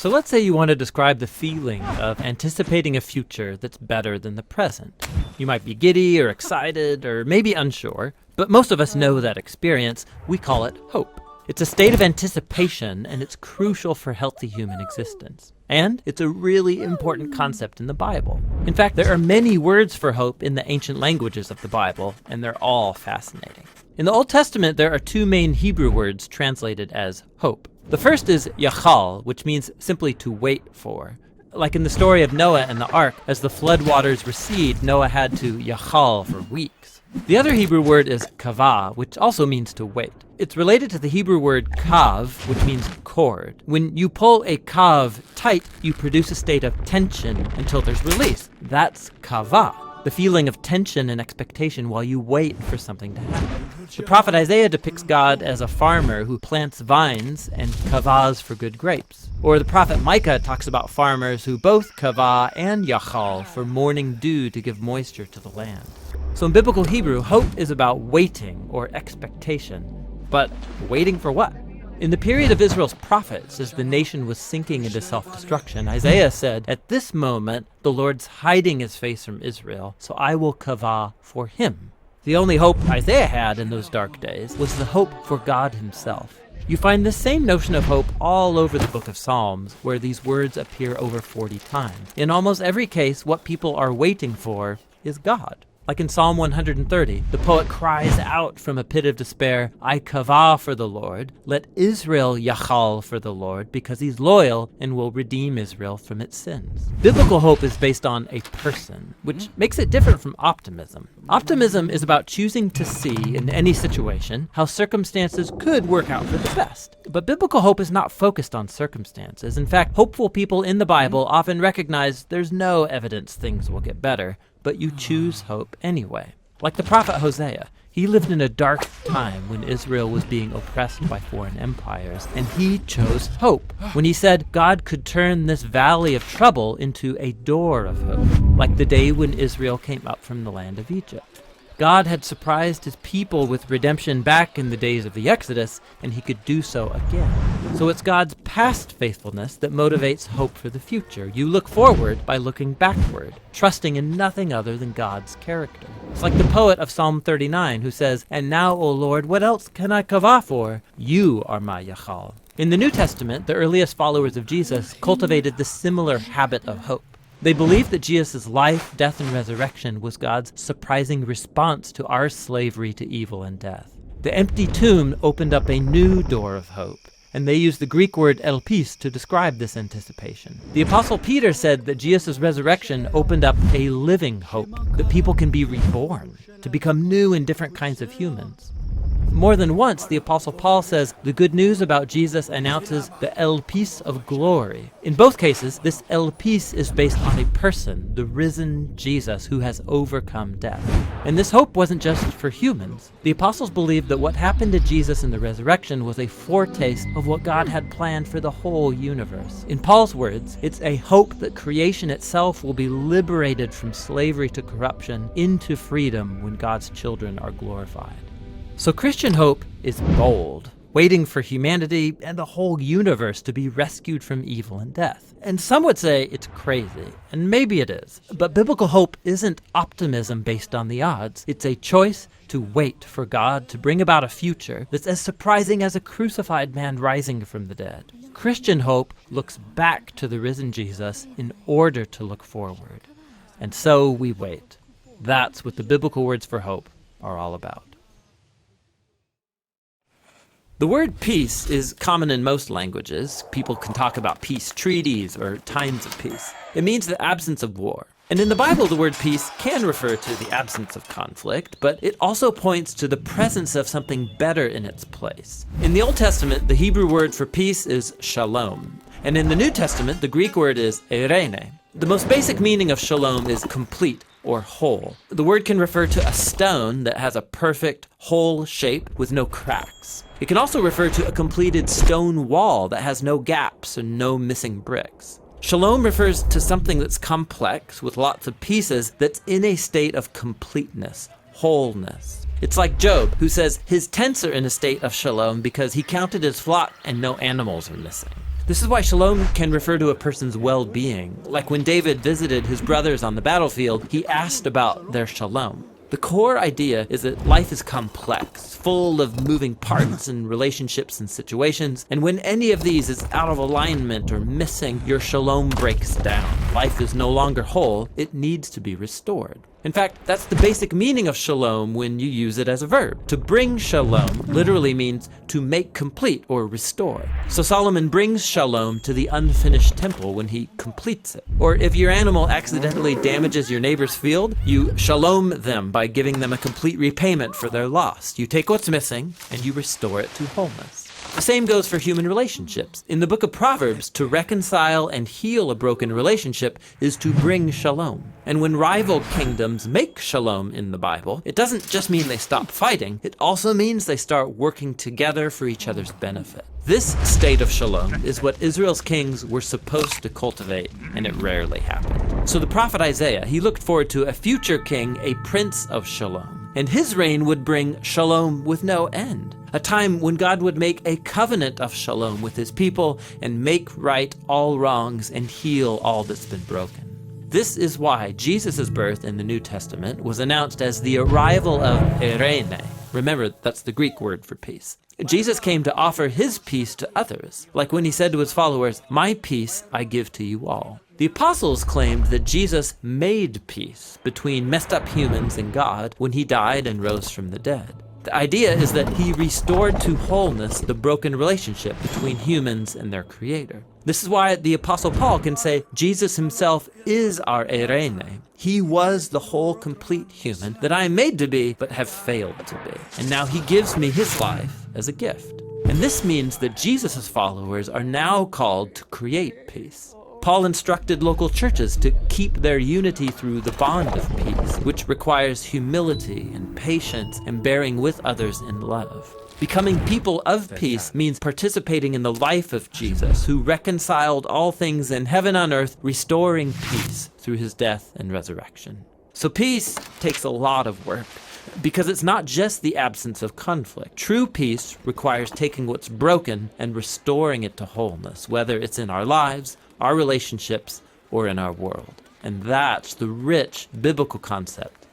So let's say you want to describe the feeling of anticipating a future that's better than the present. You might be giddy or excited or maybe unsure, but most of us know that experience. We call it hope. It's a state of anticipation, and it's crucial for healthy human existence. And it's a really important concept in the Bible. In fact, there are many words for hope in the ancient languages of the Bible, and they're all fascinating. In the Old Testament, there are two main Hebrew words translated as hope. The first is yachal, which means simply to wait for. Like in the story of Noah and the ark, as the floodwaters recede, Noah had to yachal for weeks. The other Hebrew word is kavah, which also means to wait. It's related to the Hebrew word kav, which means cord. When you pull a kav tight, you produce a state of tension until there's release. That's kavah, the feeling of tension and expectation while you wait for something to happen. The prophet Isaiah depicts God as a farmer who plants vines and kavahs for good grapes. Or the prophet Micah talks about farmers who both kavah and yachal for morning dew to give moisture to the land. So in biblical Hebrew, hope is about waiting or expectation. But waiting for what? In the period of Israel's prophets, as the nation was sinking into self-destruction, Isaiah said, "At this moment, the Lord's hiding his face from Israel, so I will kavah for him." The only hope Isaiah had in those dark days was the hope for God himself. You find the same notion of hope all over the book of Psalms, where these words appear over 40 times. In almost every case, what people are waiting for is God. Like in Psalm 130, the poet cries out from a pit of despair, "I kavah for the Lord, let Israel yachal for the Lord, because he's loyal and will redeem Israel from its sins." Biblical hope is based on a person, which makes it different from optimism. Optimism is about choosing to see in any situation how circumstances could work out for the best. But biblical hope is not focused on circumstances. In fact, hopeful people in the Bible often recognize there's no evidence things will get better, but you choose hope anyway. Like the prophet Hosea, he lived in a dark time when Israel was being oppressed by foreign empires, and he chose hope when he said God could turn this valley of trouble into a door of hope, like the day when Israel came up from the land of Egypt. God had surprised his people with redemption back in the days of the Exodus, and he could do so again. So it's God's past faithfulness that motivates hope for the future. You look forward by looking backward, trusting in nothing other than God's character. It's like the poet of Psalm 39 who says, "And now, O Lord, what else can I kavah for? You are my yachal." In the New Testament, the earliest followers of Jesus cultivated the similar habit of hope. They believed that Jesus' life, death, and resurrection was God's surprising response to our slavery to evil and death. The empty tomb opened up a new door of hope, and they used the Greek word elpis to describe this anticipation. The Apostle Peter said that Jesus' resurrection opened up a living hope, that people can be reborn, to become new and different kinds of humans. More than once, the Apostle Paul says the good news about Jesus announces the elpis of glory. In both cases, this elpis is based on a person, the risen Jesus, who has overcome death. And this hope wasn't just for humans. The apostles believed that what happened to Jesus in the resurrection was a foretaste of what God had planned for the whole universe. In Paul's words, it's a hope that creation itself will be liberated from slavery to corruption into freedom when God's children are glorified. So Christian hope is bold, waiting for humanity and the whole universe to be rescued from evil and death. And some would say it's crazy, and maybe it is. But biblical hope isn't optimism based on the odds. It's a choice to wait for God to bring about a future that's as surprising as a crucified man rising from the dead. Christian hope looks back to the risen Jesus in order to look forward. And so we wait. That's what the biblical words for hope are all about. The word peace is common in most languages. People can talk about peace treaties or times of peace. It means the absence of war. And in the Bible, the word peace can refer to the absence of conflict, but it also points to the presence of something better in its place. In the Old Testament, the Hebrew word for peace is shalom. And in the New Testament, the Greek word is eirene. The most basic meaning of shalom is complete or whole. The word can refer to a stone that has a perfect, whole shape with no cracks. It can also refer to a completed stone wall that has no gaps and no missing bricks. Shalom refers to something that's complex with lots of pieces that's in a state of completeness, wholeness. It's like Job, who says his tents are in a state of shalom because he counted his flock and no animals are missing. This is why shalom can refer to a person's well-being. Like when David visited his brothers on the battlefield, he asked about their shalom. The core idea is that life is complex, full of moving parts and relationships and situations, and when any of these is out of alignment or missing, your shalom breaks down. Life is no longer whole, it needs to be restored. In fact, that's the basic meaning of shalom when you use it as a verb. To bring shalom literally means to make complete or restore. So Solomon brings shalom to the unfinished temple when he completes it. Or if your animal accidentally damages your neighbor's field, you shalom them by giving them a complete repayment for their loss. You take what's missing and you restore it to wholeness. The same goes for human relationships. In the book of Proverbs, to reconcile and heal a broken relationship is to bring shalom. And when rival kingdoms make shalom in the Bible, it doesn't just mean they stop fighting, it also means they start working together for each other's benefit. This state of shalom is what Israel's kings were supposed to cultivate, and it rarely happened. So the prophet Isaiah, he looked forward to a future king, a prince of shalom. And his reign would bring shalom with no end. A time when God would make a covenant of shalom with his people and make right all wrongs and heal all that's been broken. This is why Jesus' birth in the New Testament was announced as the arrival of eirene. Remember, that's the Greek word for peace. Jesus came to offer his peace to others, like when he said to his followers, "My peace I give to you all." The apostles claimed that Jesus made peace between messed up humans and God when he died and rose from the dead. The idea is that he restored to wholeness the broken relationship between humans and their creator. This is why the Apostle Paul can say Jesus himself is our eirene. He was the whole complete human that I am made to be but have failed to be. And now he gives me his life as a gift. And this means that Jesus' followers are now called to create peace. Paul instructed local churches to keep their unity through the bond of peace, which requires humility and patience and bearing with others in love. Becoming people of peace means participating in the life of Jesus, who reconciled all things in heaven and earth, restoring peace through his death and resurrection. So peace takes a lot of work, because it's not just the absence of conflict. True peace requires taking what's broken and restoring it to wholeness, whether it's in our lives, our relationships, or in our world. And that's the rich biblical concept.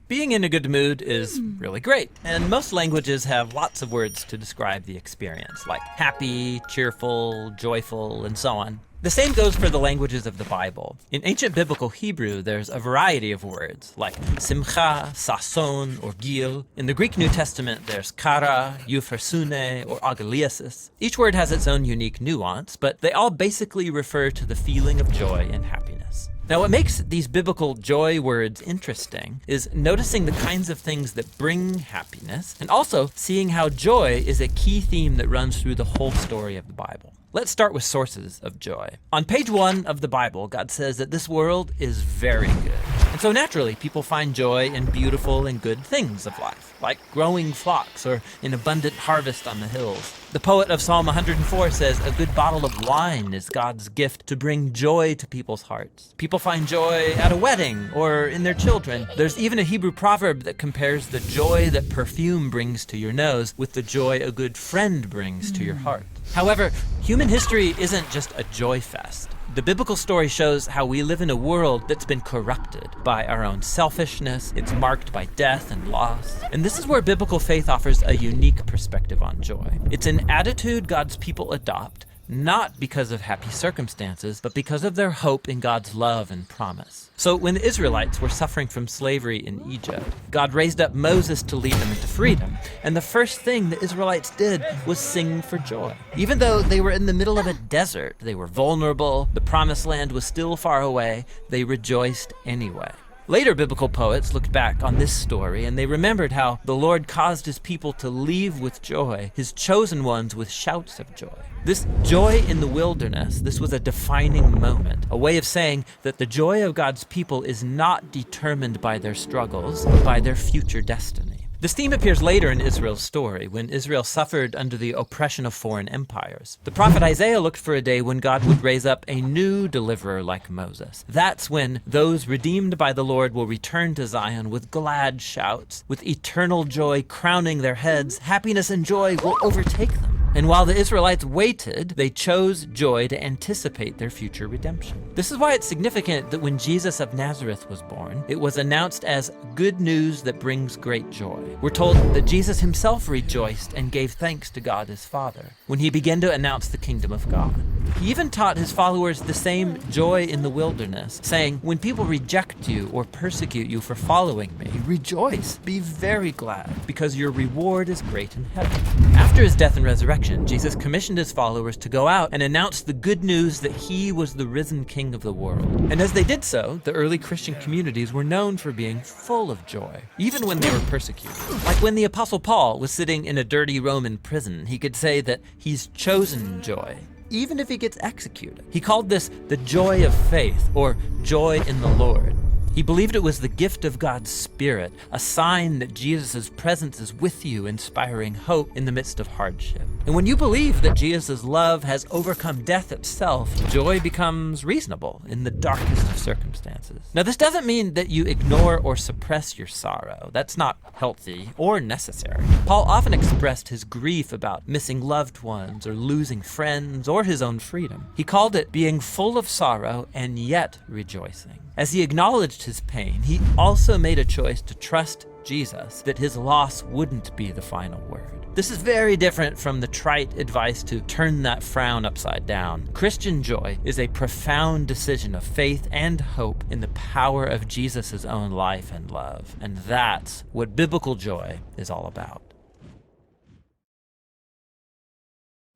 Being in a good mood is really great, and most languages have lots of words to describe the experience, like happy, cheerful, joyful, and so on. The same goes for the languages of the Bible. In ancient biblical Hebrew, there's a variety of words, like simcha, sason, or gil. In the Greek New Testament, there's kara, euphersune, or agaliasis. Each word has its own unique nuance, but they all basically refer to the feeling of joy and happiness. Now, what makes these biblical joy words interesting is noticing the kinds of things that bring happiness, and also seeing how joy is a key theme that runs through the whole story of the Bible. Let's start with sources of joy. On page 1 of the Bible, God says that this world is very good. And so naturally, people find joy in beautiful and good things of life, like growing flocks or an abundant harvest on the hills. The poet of Psalm 104 says, "A good bottle of wine is God's gift to bring joy to people's hearts." People find joy at a wedding or in their children. There's even a Hebrew proverb that compares the joy that perfume brings to your nose with the joy a good friend brings to your heart. However, human history isn't just a joy fest. The biblical story shows how we live in a world that's been corrupted by our own selfishness. It's marked by death and loss. And this is where biblical faith offers a unique perspective on joy. It's an attitude God's people adopt, not because of happy circumstances, but because of their hope in God's love and promise. So when the Israelites were suffering from slavery in Egypt, God raised up Moses to lead them into freedom. And the first thing the Israelites did was sing for joy. Even though they were in the middle of a desert, they were vulnerable, the promised land was still far away, they rejoiced anyway. Later biblical poets looked back on this story and they remembered how the Lord caused his people to leave with joy, his chosen ones with shouts of joy. This joy in the wilderness, this was a defining moment, a way of saying that the joy of God's people is not determined by their struggles, but by their future destiny. This theme appears later in Israel's story, when Israel suffered under the oppression of foreign empires. The prophet Isaiah looked for a day when God would raise up a new deliverer like Moses. That's when those redeemed by the Lord will return to Zion with glad shouts, with eternal joy crowning their heads. Happiness and joy will overtake them. And while the Israelites waited, they chose joy to anticipate their future redemption. This is why it's significant that when Jesus of Nazareth was born, it was announced as good news that brings great joy. We're told that Jesus himself rejoiced and gave thanks to God his Father when he began to announce the kingdom of God. He even taught his followers the same joy in the wilderness, saying, when people reject you or persecute you for following me, rejoice, be very glad, because your reward is great in heaven. After his death and resurrection, Jesus commissioned his followers to go out and announce the good news that he was the risen King of the world. And as they did so, the early Christian communities were known for being full of joy, even when they were persecuted. Like when the Apostle Paul was sitting in a dirty Roman prison, he could say that he's chosen joy, even if he gets executed. He called this the joy of faith, or joy in the Lord. He believed it was the gift of God's Spirit, a sign that Jesus' presence is with you, inspiring hope in the midst of hardship. And when you believe that Jesus' love has overcome death itself, joy becomes reasonable in the darkest of circumstances. Now, this doesn't mean that you ignore or suppress your sorrow. That's not healthy or necessary. Paul often expressed his grief about missing loved ones or losing friends or his own freedom. He called it being full of sorrow and yet rejoicing. As he acknowledged his pain, he also made a choice to trust Jesus that his loss wouldn't be the final word. This is very different from the trite advice to turn that frown upside down. Christian joy is a profound decision of faith and hope in the power of Jesus' own life and love. And that's what biblical joy is all about.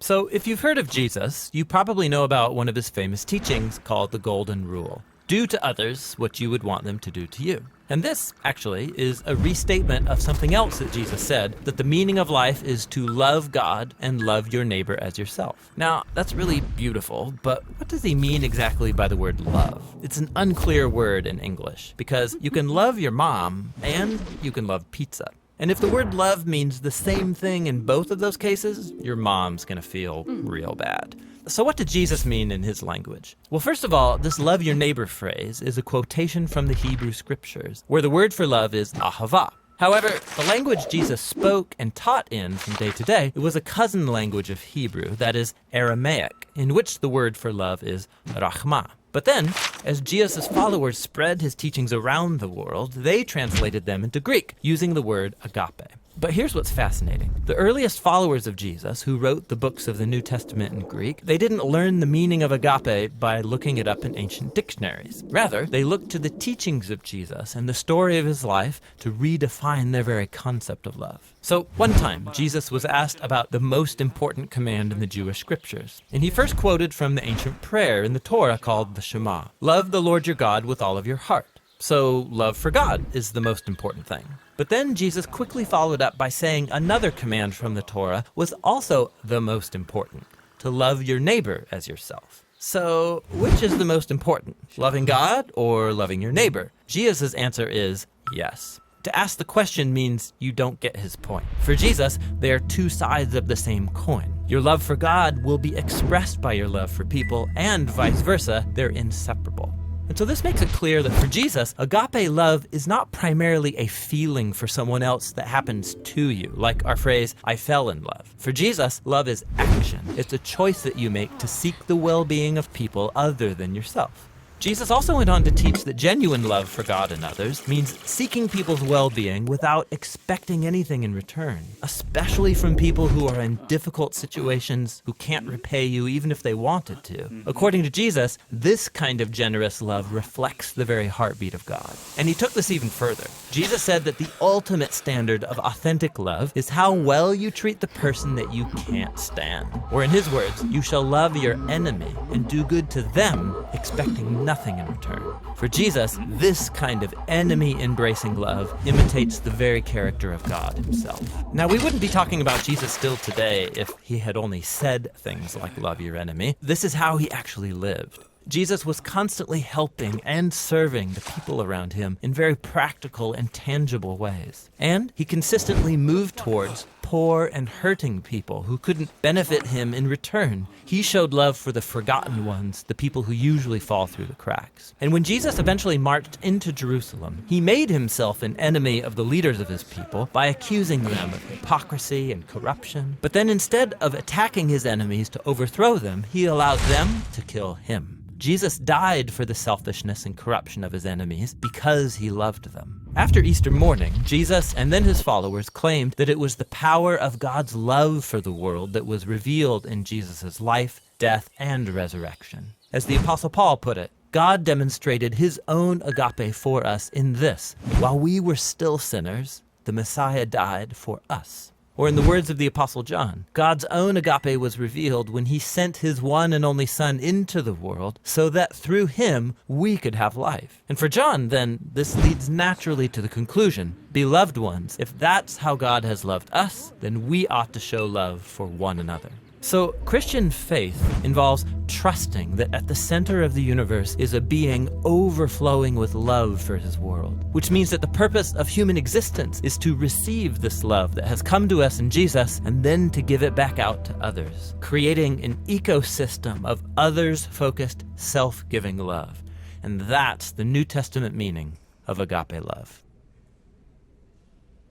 So if you've heard of Jesus, you probably know about one of his famous teachings called the Golden Rule. Do to others what you would want them to do to you. And this, actually, is a restatement of something else that Jesus said, that the meaning of life is to love God and love your neighbor as yourself. Now, that's really beautiful, but what does he mean exactly by the word love? It's an unclear word in English, because you can love your mom and you can love pizza. And if the word love means the same thing in both of those cases, your mom's gonna feel real bad. So what did Jesus mean in his language? Well, first of all, this love your neighbor phrase is a quotation from the Hebrew scriptures, where the word for love is ahava. However, the language Jesus spoke and taught in from day to day, it was a cousin language of Hebrew, that is Aramaic, in which the word for love is rachma. But then, as Jesus' followers spread his teachings around the world, they translated them into Greek, using the word agape. But here's what's fascinating. The earliest followers of Jesus, who wrote the books of the New Testament in Greek, they didn't learn the meaning of agape by looking it up in ancient dictionaries. Rather, they looked to the teachings of Jesus and the story of his life to redefine their very concept of love. So one time, Jesus was asked about the most important command in the Jewish scriptures. And he first quoted from the ancient prayer in the Torah called the Shema. Love the Lord your God with all of your heart. So love for God is the most important thing. But then Jesus quickly followed up by saying another command from the Torah was also the most important, to love your neighbor as yourself. So which is the most important, loving God or loving your neighbor? Jesus' answer is yes. To ask the question means you don't get his point. For Jesus, they are two sides of the same coin. Your love for God will be expressed by your love for people, and vice versa, they're inseparable. And so this makes it clear that for Jesus, agape love is not primarily a feeling for someone else that happens to you, like our phrase, I fell in love. For Jesus, love is action. It's a choice that you make to seek the well-being of people other than yourself. Jesus also went on to teach that genuine love for God and others means seeking people's well-being without expecting anything in return, especially from people who are in difficult situations, who can't repay you even if they wanted to. According to Jesus, this kind of generous love reflects the very heartbeat of God. And he took this even further. Jesus said that the ultimate standard of authentic love is how well you treat the person that you can't stand. Or in his words, you shall love your enemy and do good to them, expecting nothing in return. For Jesus, this kind of enemy-embracing love imitates the very character of God himself. Now, we wouldn't be talking about Jesus still today if he had only said things like love your enemy. This is how he actually lived. Jesus was constantly helping and serving the people around him in very practical and tangible ways. And he consistently moved towards poor and hurting people who couldn't benefit him in return. He showed love for the forgotten ones, the people who usually fall through the cracks. And when Jesus eventually marched into Jerusalem, he made himself an enemy of the leaders of his people by accusing them of hypocrisy and corruption. But then instead of attacking his enemies to overthrow them, he allowed them to kill him. Jesus died for the selfishness and corruption of his enemies because he loved them. After Easter morning, Jesus and then his followers claimed that it was the power of God's love for the world that was revealed in Jesus' life, death, and resurrection. As the Apostle Paul put it, God demonstrated his own agape for us in this: while we were still sinners, the Messiah died for us. Or in the words of the Apostle John, God's own agape was revealed when he sent his one and only Son into the world so that through him we could have life. And for John, then, this leads naturally to the conclusion: beloved ones, if that's how God has loved us, then we ought to show love for one another. So Christian faith involves trusting that at the center of the universe is a being overflowing with love for his world, which means that the purpose of human existence is to receive this love that has come to us in Jesus and then to give it back out to others, creating an ecosystem of others-focused, self-giving love. And that's the New Testament meaning of agape love.